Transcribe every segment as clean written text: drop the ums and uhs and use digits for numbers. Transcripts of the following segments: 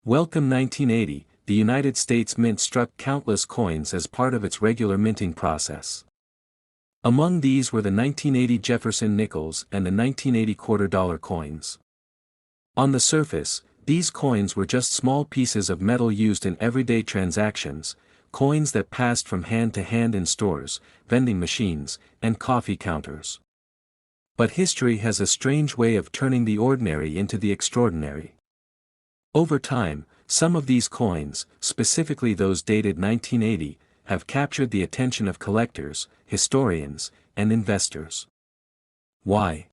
Welcome 1980, the United States Mint struck countless coins as part of its regular minting process. Among these were the 1980 Jefferson nickels and the 1980 quarter-dollar coins. On the surface, these coins were just small pieces of metal used in everyday transactions, coins that passed from hand to hand in stores, vending machines, and coffee counters. But history has a strange way of turning the ordinary into the extraordinary. Over time, some of these coins, specifically those dated 1980, have captured the attention of collectors, historians, and investors. Why?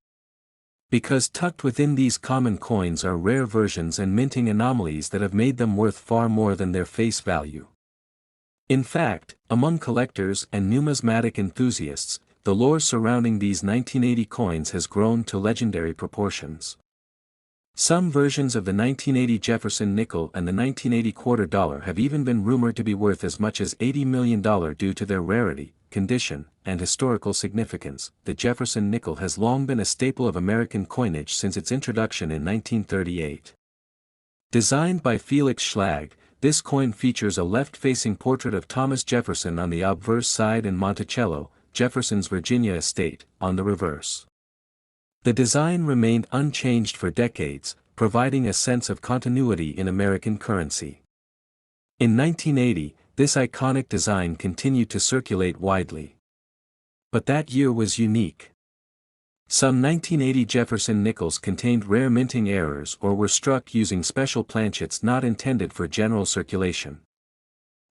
Because tucked within these common coins are rare versions and minting anomalies that have made them worth far more than their face value. In fact, among collectors and numismatic enthusiasts, the lore surrounding these 1980 coins has grown to legendary proportions. Some versions of the 1980 Jefferson nickel and the 1980 quarter dollar have even been rumored to be worth as much as $80 million due to their rarity, condition, and historical significance. The Jefferson nickel has long been a staple of American coinage since its introduction in 1938. Designed by Felix Schlag, this coin features a left-facing portrait of Thomas Jefferson on the obverse side and Monticello, Jefferson's Virginia estate, on the reverse. The design remained unchanged for decades, providing a sense of continuity in American currency. In 1980, this iconic design continued to circulate widely. But that year was unique. Some 1980 Jefferson nickels contained rare minting errors or were struck using special planchets not intended for general circulation.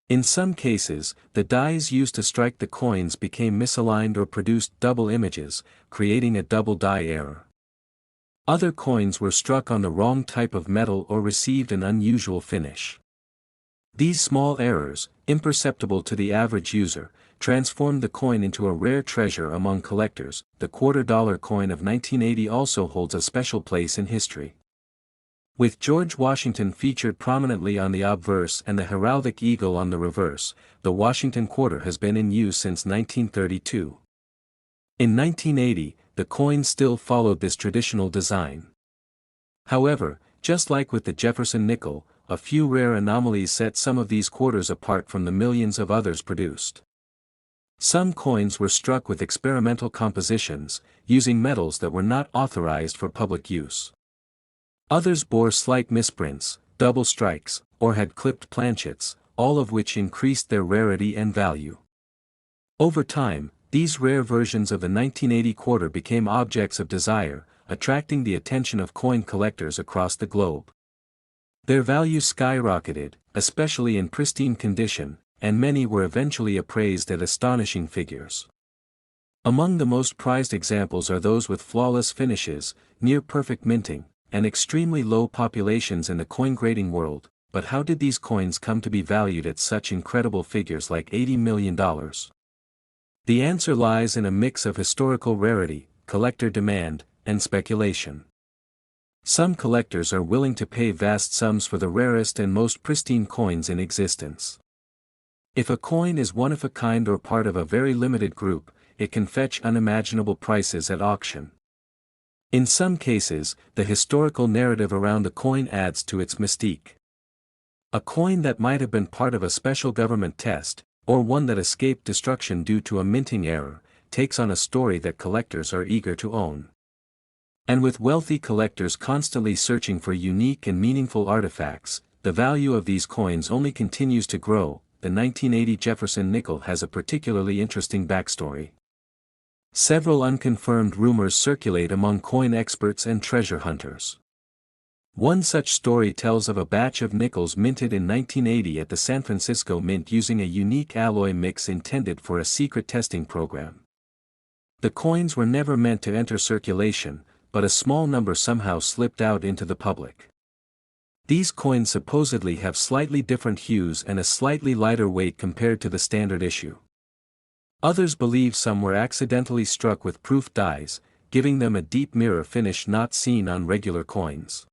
In some cases, the dies used to strike the coins became misaligned or produced double images, creating a double die error. Other coins were struck on the wrong type of metal or received an unusual finish. These small errors, imperceptible to the average user, transformed the coin into a rare treasure among collectors. The quarter-dollar coin of 1980 also holds a special place in history. With George Washington featured prominently on the obverse and the heraldic eagle on the reverse, the Washington quarter has been in use since 1932. In 1980, the coin still followed this traditional design. However, just like with the Jefferson nickel, a few rare anomalies set some of these quarters apart from the millions of others produced. Some coins were struck with experimental compositions, using metals that were not authorized for public use. Others bore slight misprints, double strikes, or had clipped planchets, all of which increased their rarity and value. Over time, these rare versions of the 1980 quarter became objects of desire, attracting the attention of coin collectors across the globe. Their value skyrocketed, especially in pristine condition, and many were eventually appraised at astonishing figures. Among the most prized examples are those with flawless finishes, near-perfect minting, and extremely low populations in the coin grading world. But how did these coins come to be valued at such incredible figures like $80 million? The answer lies in a mix of historical rarity, collector demand, and speculation. Some collectors are willing to pay vast sums for the rarest and most pristine coins in existence. If a coin is one of a kind or part of a very limited group, it can fetch unimaginable prices at auction. In some cases, the historical narrative around the coin adds to its mystique. A coin that might have been part of a special government test, or one that escaped destruction due to a minting error, takes on a story that collectors are eager to own. And with wealthy collectors constantly searching for unique and meaningful artifacts, the value of these coins only continues to grow. The 1980 Jefferson nickel has a particularly interesting backstory. Several unconfirmed rumors circulate among coin experts and treasure hunters. One such story tells of a batch of nickels minted in 1980 at the San Francisco Mint using a unique alloy mix intended for a secret testing program. The coins were never meant to enter circulation, but a small number somehow slipped out into the public. These coins supposedly have slightly different hues and a slightly lighter weight compared to the standard issue. Others believe some were accidentally struck with proof dies, giving them a deep mirror finish not seen on regular coins.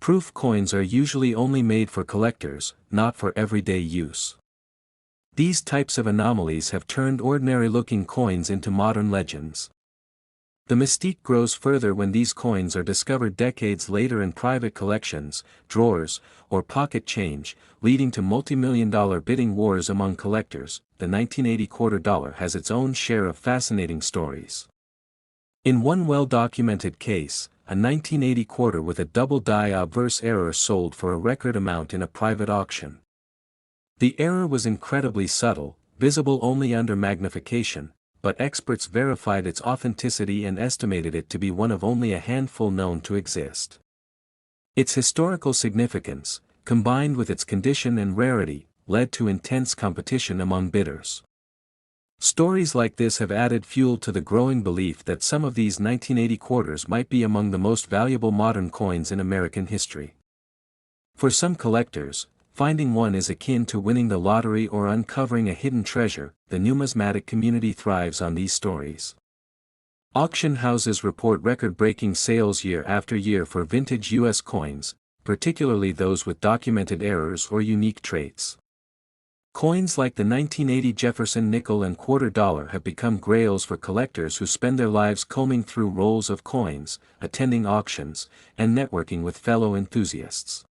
Proof coins are usually only made for collectors, not for everyday use. These types of anomalies have turned ordinary-looking coins into modern legends. The mystique grows further when these coins are discovered decades later in private collections, drawers, or pocket change, leading to multi-million-dollar bidding wars among collectors. The 1980 quarter dollar has its own share of fascinating stories. In one well-documented case, a 1980 quarter with a double die obverse error sold for a record amount in a private auction. The error was incredibly subtle, visible only under magnification, but experts verified its authenticity and estimated it to be one of only a handful known to exist. Its historical significance, combined with its condition and rarity, led to intense competition among bidders. Stories like this have added fuel to the growing belief that some of these 1980 quarters might be among the most valuable modern coins in American history. For some collectors, finding one is akin to winning the lottery or uncovering a hidden treasure. The numismatic community thrives on these stories. Auction houses report record-breaking sales year after year for vintage U.S. coins, particularly those with documented errors or unique traits. Coins like the 1980 Jefferson nickel and quarter dollar have become grails for collectors who spend their lives combing through rolls of coins, attending auctions, and networking with fellow enthusiasts.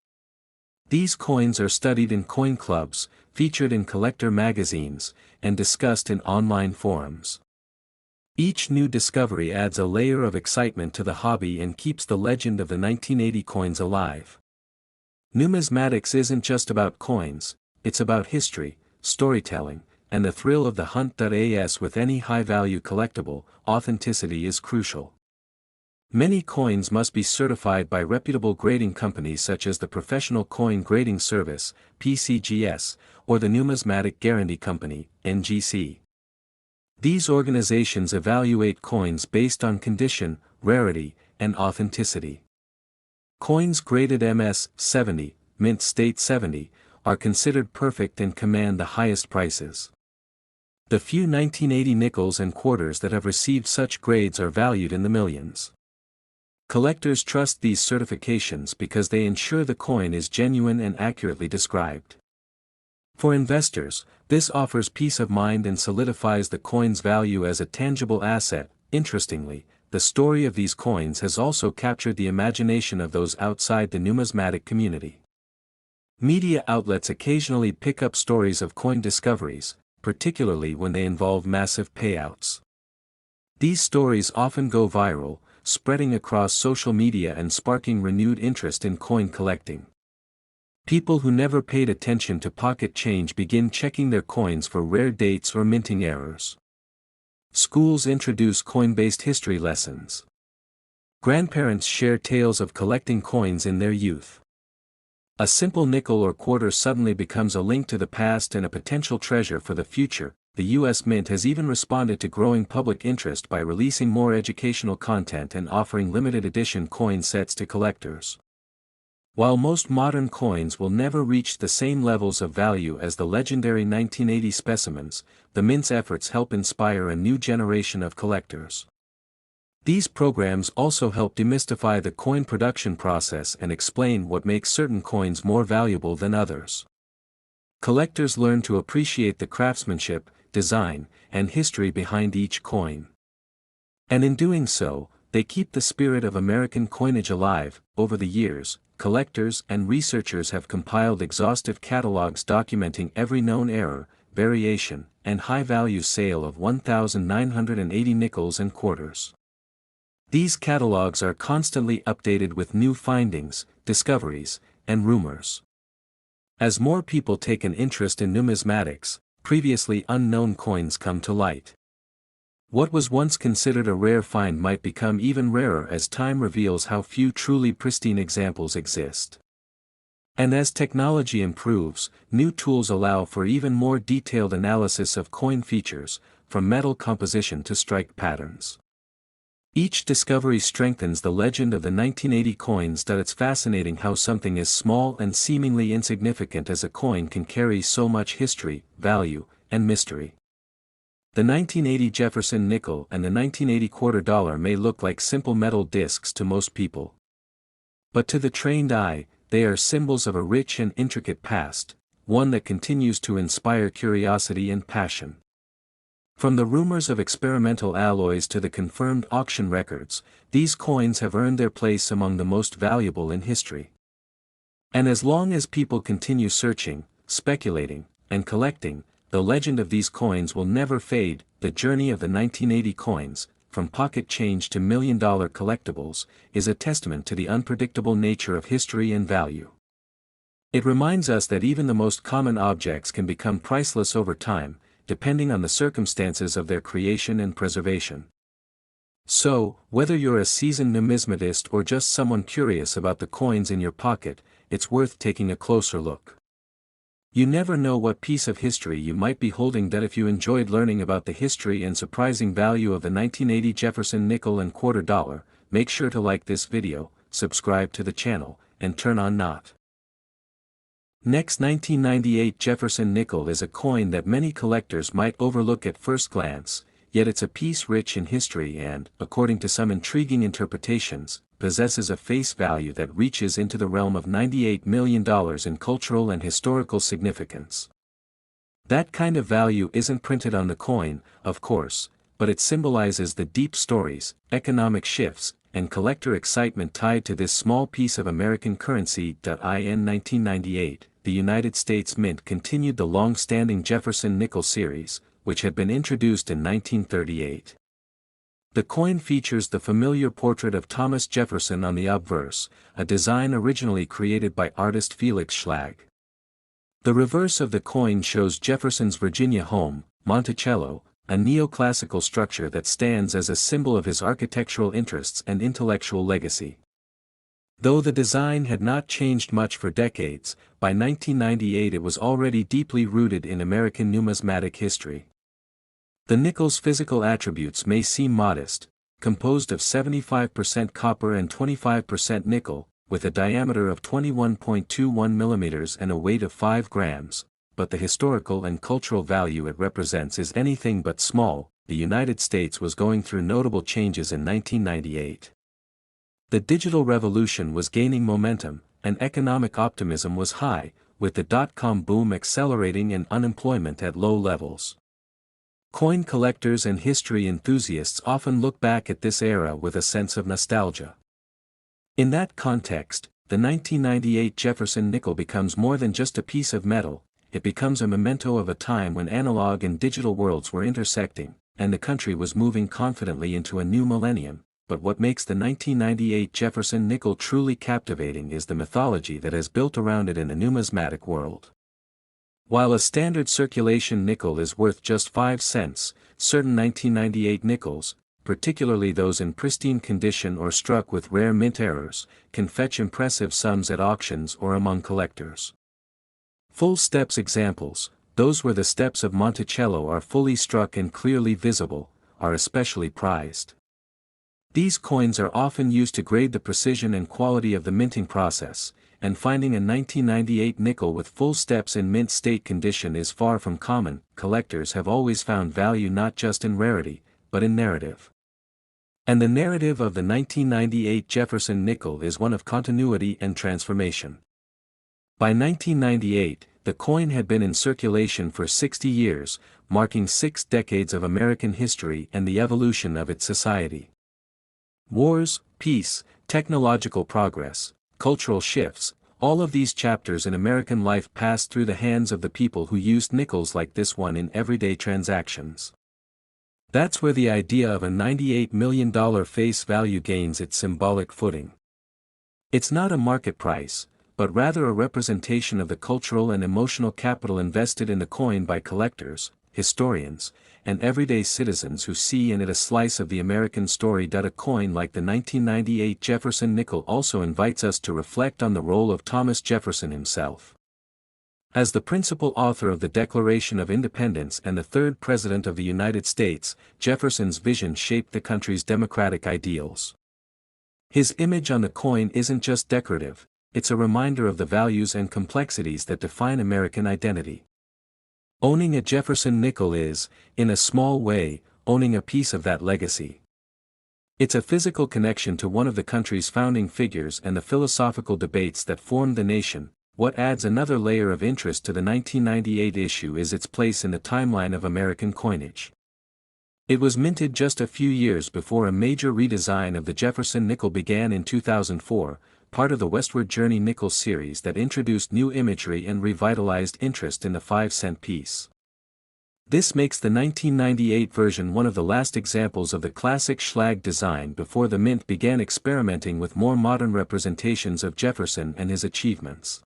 These coins are studied in coin clubs, featured in collector magazines, and discussed in online forums. Each new discovery adds a layer of excitement to the hobby and keeps the legend of the 1980 coins alive. Numismatics isn't just about coins, it's about history, storytelling, and the thrill of the hunt. As with any high-value collectible, authenticity is crucial. Many coins must be certified by reputable grading companies such as the Professional Coin Grading Service, PCGS, or the Numismatic Guarantee Company, NGC. These organizations evaluate coins based on condition, rarity, and authenticity. Coins graded MS 70, mint state 70, are considered perfect and command the highest prices. The few 1980 nickels and quarters that have received such grades are valued in the millions. Collectors trust these certifications because they ensure the coin is genuine and accurately described. For investors, this offers peace of mind and solidifies the coin's value as a tangible asset. Interestingly, the story of these coins has also captured the imagination of those outside the numismatic community. Media outlets occasionally pick up stories of coin discoveries, particularly when they involve massive payouts. These stories often go viral, spreading across social media and sparking renewed interest in coin collecting. People who never paid attention to pocket change begin checking their coins for rare dates or minting errors. Schools introduce coin-based history lessons. Grandparents share tales of collecting coins in their youth. A simple nickel or quarter suddenly becomes a link to the past and a potential treasure for the future. The U.S. Mint has even responded to growing public interest by releasing more educational content and offering limited edition coin sets to collectors. While most modern coins will never reach the same levels of value as the legendary 1980 specimens, the Mint's efforts help inspire a new generation of collectors. These programs also help demystify the coin production process and explain what makes certain coins more valuable than others. Collectors learn to appreciate the craftsmanship, design, and history behind each coin. And in doing so, they keep the spirit of American coinage alive. Over the years, collectors and researchers have compiled exhaustive catalogs documenting every known error, variation, and high-value sale of 1,980 nickels and quarters. These catalogs are constantly updated with new findings, discoveries, and rumors. As more people take an interest in numismatics, previously unknown coins come to light. What was once considered a rare find might become even rarer as time reveals how few truly pristine examples exist. And as technology improves, new tools allow for even more detailed analysis of coin features, from metal composition to strike patterns. Each discovery strengthens the legend of the 1980 coins. It's fascinating how something as small and seemingly insignificant as a coin can carry so much history, value, and mystery. The 1980 Jefferson nickel and the 1980 quarter dollar may look like simple metal discs to most people. But to the trained eye, they are symbols of a rich and intricate past, one that continues to inspire curiosity and passion. From the rumors of experimental alloys to the confirmed auction records, these coins have earned their place among the most valuable in history. And as long as people continue searching, speculating, and collecting, the legend of these coins will never fade. The journey of the 1980 coins, from pocket change to million-dollar collectibles, is a testament to the unpredictable nature of history and value. It reminds us that even the most common objects can become priceless over time, depending on the circumstances of their creation and preservation. So, whether you're a seasoned numismatist or just someone curious about the coins in your pocket, it's worth taking a closer look. You never know what piece of history you might be holding. That if you enjoyed learning about the history and surprising value of the 1980 Jefferson nickel and quarter dollar, make sure to like this video, subscribe to the channel, and turn on not. Next, 1998 Jefferson nickel is a coin that many collectors might overlook at first glance, yet it's a piece rich in history and, according to some intriguing interpretations, possesses a face value that reaches into the realm of $98 million in cultural and historical significance. That kind of value isn't printed on the coin, of course, but it symbolizes the deep stories, economic shifts, and collector excitement tied to this small piece of American currency. In 1998, the United States Mint continued the long-standing Jefferson nickel series, which had been introduced in 1938. The coin features the familiar portrait of Thomas Jefferson on the obverse, a design originally created by artist Felix Schlag. The reverse of the coin shows Jefferson's Virginia home, Monticello, a neoclassical structure that stands as a symbol of his architectural interests and intellectual legacy. Though the design had not changed much for decades, by 1998 it was already deeply rooted in American numismatic history. The nickel's physical attributes may seem modest, composed of 75% copper and 25% nickel, with a diameter of 21.21 mm and a weight of 5 grams, but the historical and cultural value it represents is anything but small. The United States was going through notable changes in 1998. The digital revolution was gaining momentum, and economic optimism was high, with the dot-com boom accelerating and unemployment at low levels. Coin collectors and history enthusiasts often look back at this era with a sense of nostalgia. In that context, the 1998 Jefferson nickel becomes more than just a piece of metal. It becomes a memento of a time when analog and digital worlds were intersecting, and the country was moving confidently into a new millennium. But what makes the 1998 Jefferson nickel truly captivating is the mythology that has built around it in the numismatic world. While a standard circulation nickel is worth just 5 cents, certain 1998 nickels, particularly those in pristine condition or struck with rare mint errors, can fetch impressive sums at auctions or among collectors. Full steps examples, those where the steps of Monticello are fully struck and clearly visible, are especially prized. These coins are often used to grade the precision and quality of the minting process, and finding a 1998 nickel with full steps in mint state condition is far from common. Collectors have always found value not just in rarity, but in narrative. And the narrative of the 1998 Jefferson nickel is one of continuity and transformation. By 1998, the coin had been in circulation for 60 years, marking 6 decades of American history and the evolution of its society. Wars, peace, technological progress, cultural shifts, all of these chapters in American life passed through the hands of the people who used nickels like this one in everyday transactions. That's where the idea of a $98 million face value gains its symbolic footing. It's not a market price, but rather a representation of the cultural and emotional capital invested in the coin by collectors, historians, and everyday citizens who see in it a slice of the American story. A coin like the 1998 Jefferson nickel also invites us to reflect on the role of Thomas Jefferson himself. As the principal author of the Declaration of Independence and the third President of the United States, Jefferson's vision shaped the country's democratic ideals. His image on the coin isn't just decorative, it's a reminder of the values and complexities that define American identity. Owning a Jefferson nickel is, in a small way, owning a piece of that legacy. It's a physical connection to one of the country's founding figures and the philosophical debates that formed the nation. What adds another layer of interest to the 1998 issue is its place in the timeline of American coinage. It was minted just a few years before a major redesign of the Jefferson nickel began in 2004, part of the Westward Journey nickel series that introduced new imagery and revitalized interest in the 5-cent piece. This makes the 1998 version one of the last examples of the classic Schlag design before the mint began experimenting with more modern representations of Jefferson and his achievements.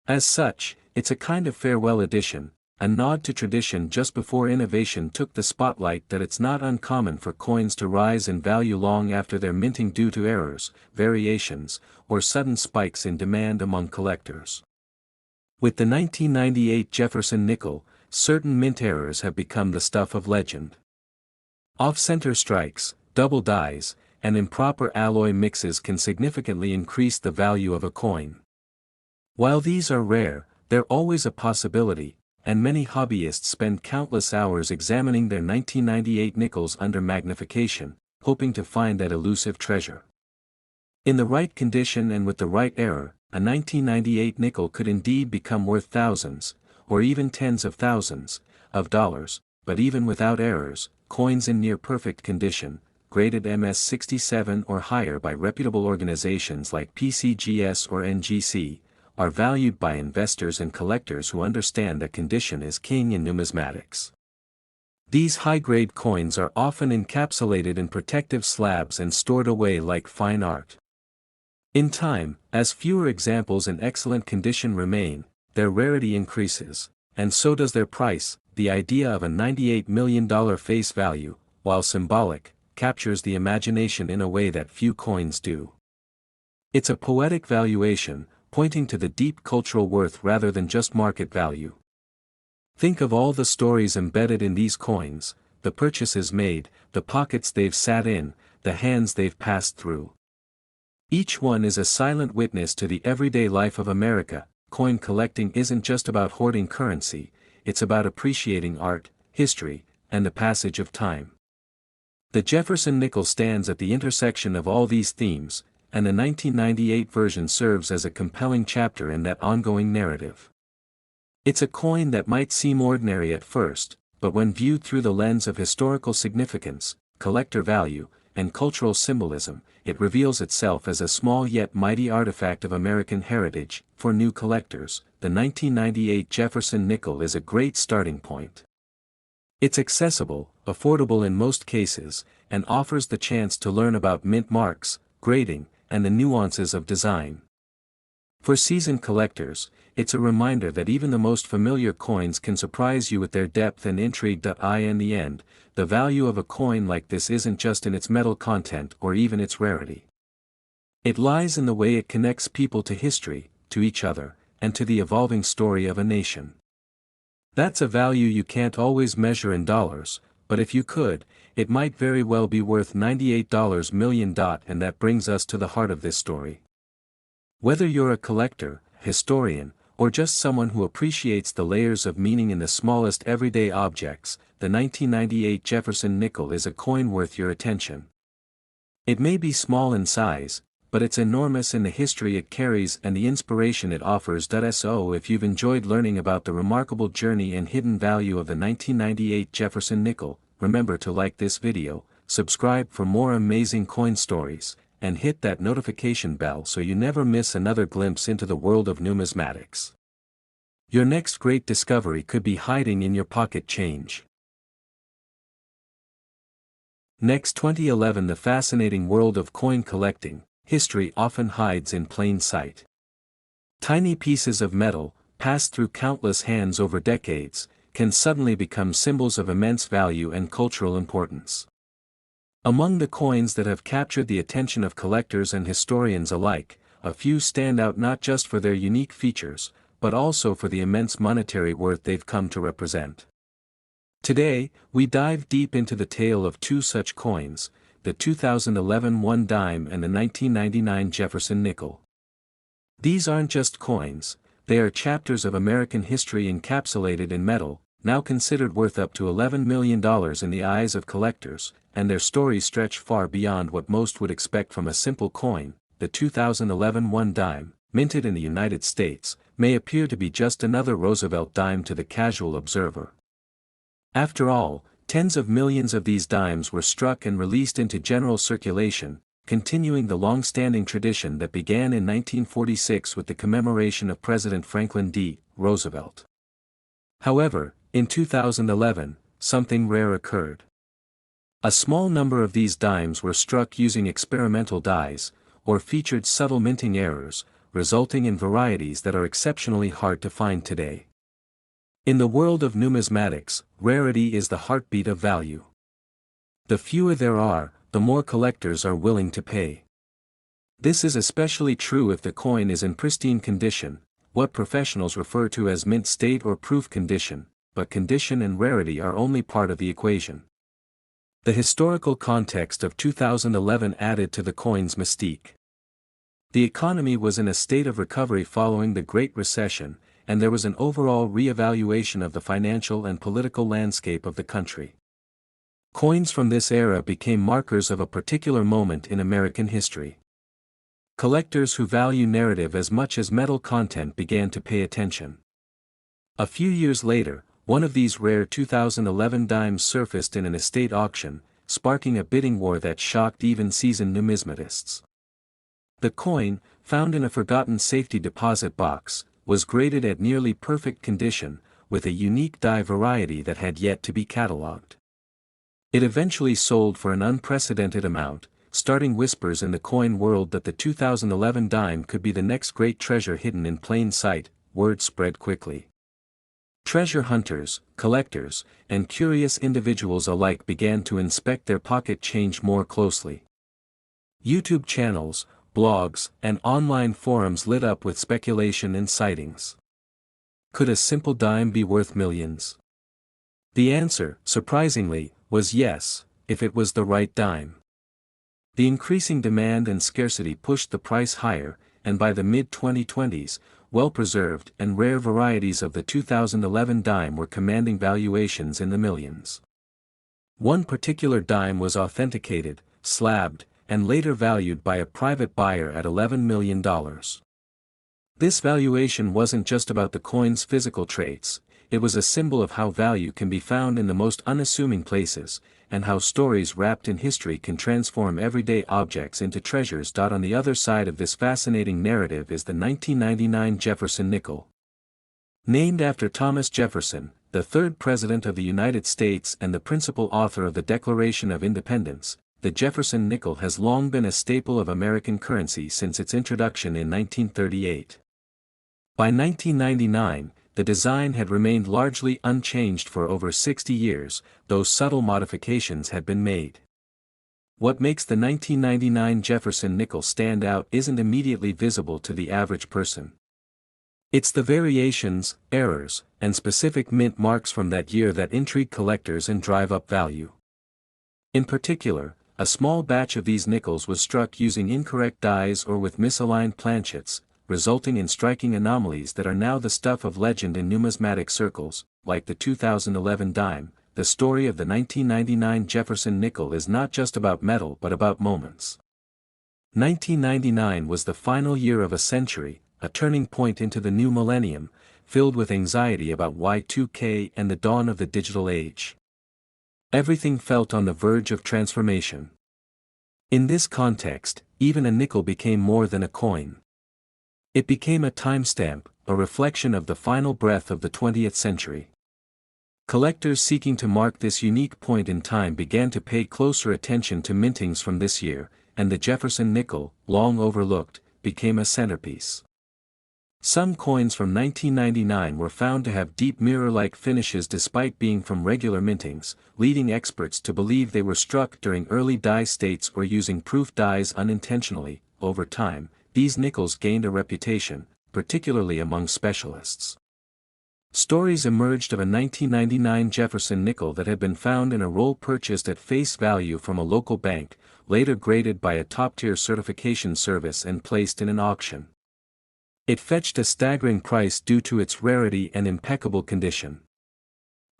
As such, it's a kind of farewell edition, a nod to tradition just before innovation took the spotlight. That it's not uncommon for coins to rise in value long after their minting due to errors, variations, or sudden spikes in demand among collectors. With the 1998 Jefferson nickel, certain mint errors have become the stuff of legend. Off-center strikes, double dies, and improper alloy mixes can significantly increase the value of a coin. While these are rare, they're always a possibility, and many hobbyists spend countless hours examining their 1998 nickels under magnification, hoping to find that elusive treasure. In the right condition and with the right error, a 1998 nickel could indeed become worth thousands, or even tens of thousands, of dollars, but even without errors, coins in near-perfect condition, graded MS-67 or higher by reputable organizations like PCGS or NGC, are valued by investors and collectors who understand that condition is king in numismatics. These high-grade coins are often encapsulated in protective slabs and stored away like fine art. In time, as fewer examples in excellent condition remain, their rarity increases, and so does their price. The idea of a $98 million face value, while symbolic, captures the imagination in a way that few coins do. It's a poetic valuation, pointing to the deep cultural worth rather than just market value. Think of all the stories embedded in these coins, the purchases made, the pockets they've sat in, the hands they've passed through. Each one is a silent witness to the everyday life of America. Coin collecting isn't just about hoarding currency, it's about appreciating art, history, and the passage of time. The Jefferson nickel stands at the intersection of all these themes, and the 1998 version serves as a compelling chapter in that ongoing narrative. It's a coin that might seem ordinary at first, but when viewed through the lens of historical significance, collector value, and cultural symbolism, it reveals itself as a small yet mighty artifact of American heritage. For new collectors, the 1998 Jefferson nickel is a great starting point. It's accessible, affordable in most cases, and offers the chance to learn about mint marks, grading, and the nuances of design. For seasoned collectors, it's a reminder that even the most familiar coins can surprise you with their depth and intrigue. In the end, the value of a coin like this isn't just in its metal content or even its rarity. It lies in the way it connects people to history, to each other, and to the evolving story of a nation. That's a value you can't always measure in dollars, but if you could, it might very well be worth $98 million. And that brings us to the heart of this story. Whether you're a collector, historian, or just someone who appreciates the layers of meaning in the smallest everyday objects, the 1998 Jefferson nickel is a coin worth your attention. It may be small in size, but it's enormous in the history it carries and the inspiration it offers. So if you've enjoyed learning about the remarkable journey and hidden value of the 1998 Jefferson nickel, remember to like this video, subscribe for more amazing coin stories, and hit that notification bell so you never miss another glimpse into the world of numismatics. Your next great discovery could be hiding in your pocket change. Next, 2011. The fascinating world of coin collecting. History often hides in plain sight. Tiny pieces of metal, passed through countless hands over decades, can suddenly become symbols of immense value and cultural importance. Among the coins that have captured the attention of collectors and historians alike, a few stand out not just for their unique features, but also for the immense monetary worth they've come to represent. Today, we dive deep into the tale of two such coins, the 2011 one dime and the 1999 Jefferson nickel. These aren't just coins, they are chapters of American history encapsulated in metal, now considered worth up to $11 million in the eyes of collectors, and their stories stretch far beyond what most would expect from a simple coin. The 2011 one dime, minted in the United States, may appear to be just another Roosevelt dime to the casual observer. After all, Tens of millions of these dimes were struck and released into general circulation, continuing the long-standing tradition that began in 1946 with the commemoration of President Franklin D. Roosevelt. However, in 2011, something rare occurred. A small number of these dimes were struck using experimental dies, or featured subtle minting errors, resulting in varieties that are exceptionally hard to find today. In the world of numismatics, rarity is the heartbeat of value. The fewer there are, the more collectors are willing to pay. This is especially true if the coin is in pristine condition, what professionals refer to as mint state or proof condition, but condition and rarity are only part of the equation. The historical context of 2011 added to the coin's mystique. The economy was in a state of recovery following the Great Recession, and there was an overall re-evaluation of the financial and political landscape of the country. Coins from this era became markers of a particular moment in American history. Collectors who value narrative as much as metal content began to pay attention. A few years later, one of these rare 2011 dimes surfaced in an estate auction, sparking a bidding war that shocked even seasoned numismatists. The coin, found in a forgotten safety deposit box, was graded at nearly perfect condition, with a unique die variety that had yet to be catalogued. It eventually sold for an unprecedented amount, starting whispers in the coin world that the 2011 dime could be the next great treasure hidden in plain sight. Word spread quickly. Treasure hunters, collectors, and curious individuals alike began to inspect their pocket change more closely. YouTube channels, blogs, and online forums lit up with speculation and sightings. Could a simple dime be worth millions? The answer, surprisingly, was yes, if it was the right dime. The increasing demand and scarcity pushed the price higher, and by the mid-2020s, well-preserved and rare varieties of the 2011 dime were commanding valuations in the millions. One particular dime was authenticated, slabbed, and later valued by a private buyer at $11 million. This valuation wasn't just about the coin's physical traits, it was a symbol of how value can be found in the most unassuming places, and how stories wrapped in history can transform everyday objects into treasures. On the other side of this fascinating narrative is the 1999 Jefferson nickel. Named after Thomas Jefferson, the third President of the United States and the principal author of the Declaration of Independence, the Jefferson nickel has long been a staple of American currency since its introduction in 1938. By 1999, the design had remained largely unchanged for over 60 years, though subtle modifications had been made. What makes the 1999 Jefferson nickel stand out isn't immediately visible to the average person. It's the variations, errors, and specific mint marks from that year that intrigue collectors and drive up value. In particular, a small batch of these nickels was struck using incorrect dies or with misaligned planchets, resulting in striking anomalies that are now the stuff of legend in numismatic circles. Like the 2011 dime, the story of the 1999 Jefferson nickel is not just about metal but about moments. 1999 was the final year of a century, a turning point into the new millennium, filled with anxiety about Y2K and the dawn of the digital age. Everything felt on the verge of transformation. In this context, even a nickel became more than a coin. It became a timestamp, a reflection of the final breath of the 20th century. Collectors seeking to mark this unique point in time began to pay closer attention to mintings from this year, and the Jefferson nickel, long overlooked, became a centerpiece. Some coins from 1999 were found to have deep mirror-like finishes despite being from regular mintings, leading experts to believe they were struck during early die states or using proof dies unintentionally. Over time, these nickels gained a reputation, particularly among specialists. Stories emerged of a 1999 Jefferson nickel that had been found in a roll purchased at face value from a local bank, later graded by a top-tier certification service and placed in an auction. It fetched a staggering price due to its rarity and impeccable condition.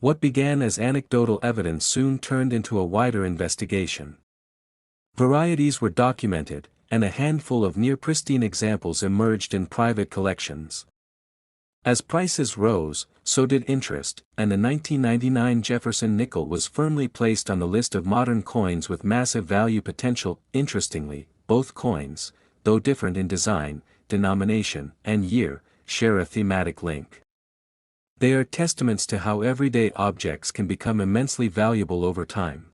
What began as anecdotal evidence soon turned into a wider investigation. Varieties were documented, and a handful of near-pristine examples emerged in private collections. As prices rose, so did interest, and the 1999 Jefferson nickel was firmly placed on the list of modern coins with massive value potential. Interestingly, both coins, though different in design, denomination, and year, share a thematic link. They are testaments to how everyday objects can become immensely valuable over time.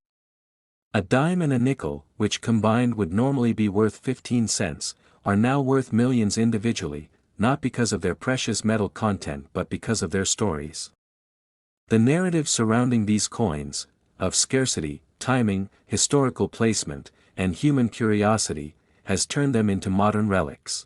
A dime and a nickel, which combined would normally be worth 15 cents, are now worth millions individually, not because of their precious metal content but because of their stories. The narrative surrounding these coins, of scarcity, timing, historical placement, and human curiosity, has turned them into modern relics.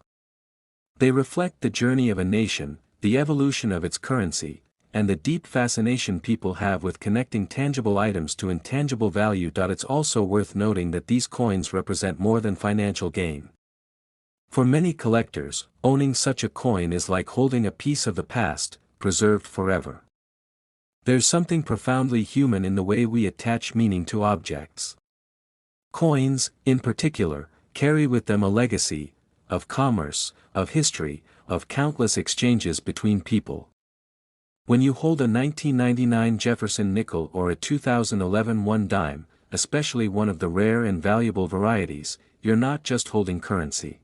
They reflect the journey of a nation, the evolution of its currency, and the deep fascination people have with connecting tangible items to intangible value. It's also worth noting that these coins represent more than financial gain. For many collectors, owning such a coin is like holding a piece of the past, preserved forever. There's something profoundly human in the way we attach meaning to objects. Coins, in particular, carry with them a legacy, of commerce, of history, of countless exchanges between people. When you hold a 1999 Jefferson nickel or a 2011 one dime, especially one of the rare and valuable varieties, you're not just holding currency.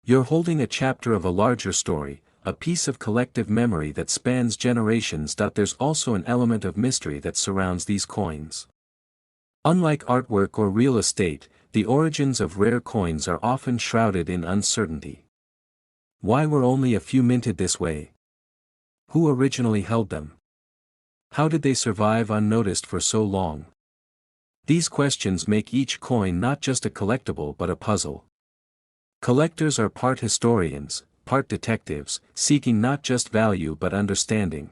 You're holding a chapter of a larger story, a piece of collective memory that spans generations. There's also an element of mystery that surrounds these coins. Unlike artwork or real estate, the origins of rare coins are often shrouded in uncertainty. Why were only a few minted this way? Who originally held them? How did they survive unnoticed for so long? These questions make each coin not just a collectible but a puzzle. Collectors are part historians, part detectives, seeking not just value but understanding.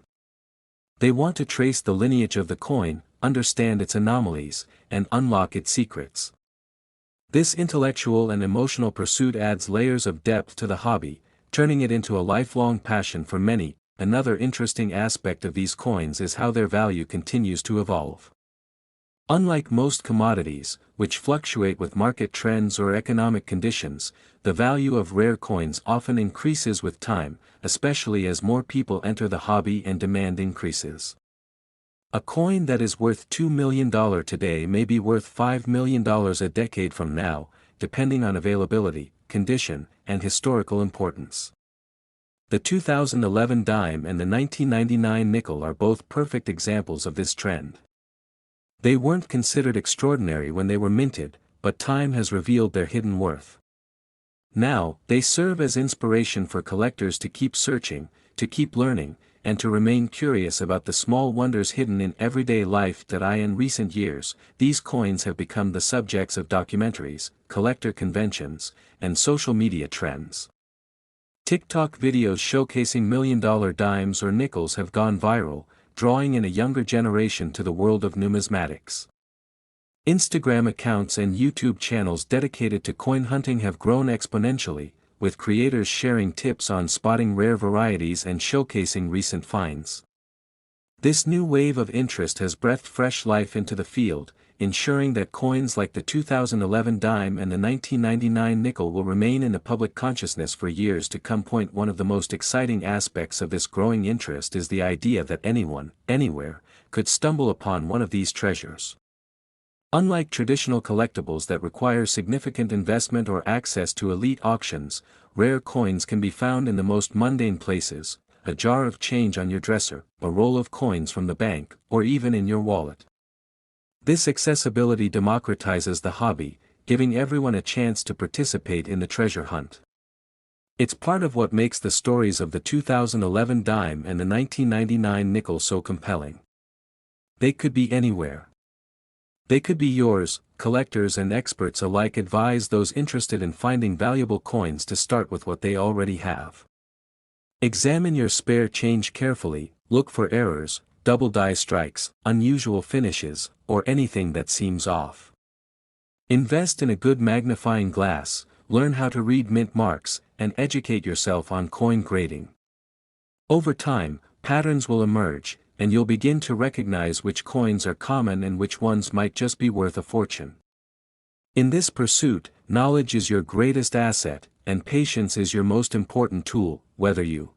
They want to trace the lineage of the coin, understand its anomalies, and unlock its secrets. This intellectual and emotional pursuit adds layers of depth to the hobby, turning it into a lifelong passion for many. Another interesting aspect of these coins is how their value continues to evolve. Unlike most commodities, which fluctuate with market trends or economic conditions, the value of rare coins often increases with time, especially as more people enter the hobby and demand increases. A coin that is worth $2 million today may be worth $5 million a decade from now, depending on availability, condition, and historical importance. The 2011 dime and the 1999 nickel are both perfect examples of this trend. They weren't considered extraordinary when they were minted, but time has revealed their hidden worth. Now, they serve as inspiration for collectors to keep searching, to keep learning, and to remain curious about the small wonders hidden in everyday life. In recent years, these coins have become the subjects of documentaries, collector conventions, and social media trends. TikTok videos showcasing million-dollar dimes or nickels have gone viral, drawing in a younger generation to the world of numismatics. Instagram accounts and YouTube channels dedicated to coin hunting have grown exponentially, with creators sharing tips on spotting rare varieties and showcasing recent finds. This new wave of interest has breathed fresh life into the field, ensuring that coins like the 2011 dime and the 1999 nickel will remain in the public consciousness for years to come. One of the most exciting aspects of this growing interest is the idea that anyone, anywhere, could stumble upon one of these treasures. Unlike traditional collectibles that require significant investment or access to elite auctions, rare coins can be found in the most mundane places: a jar of change on your dresser, a roll of coins from the bank, or even in your wallet. This accessibility democratizes the hobby, giving everyone a chance to participate in the treasure hunt. It's part of what makes the stories of the 2011 dime and the 1999 nickel so compelling. They could be anywhere. They could be yours. Collectors and experts alike advise those interested in finding valuable coins to start with what they already have. Examine your spare change carefully, look for errors, double die strikes, unusual finishes, or anything that seems off. Invest in a good magnifying glass, learn how to read mint marks, and educate yourself on coin grading. Over time, patterns will emerge, and you'll begin to recognize which coins are common and which ones might just be worth a fortune. In this pursuit, knowledge is your greatest asset, and patience is your most important tool. Whether you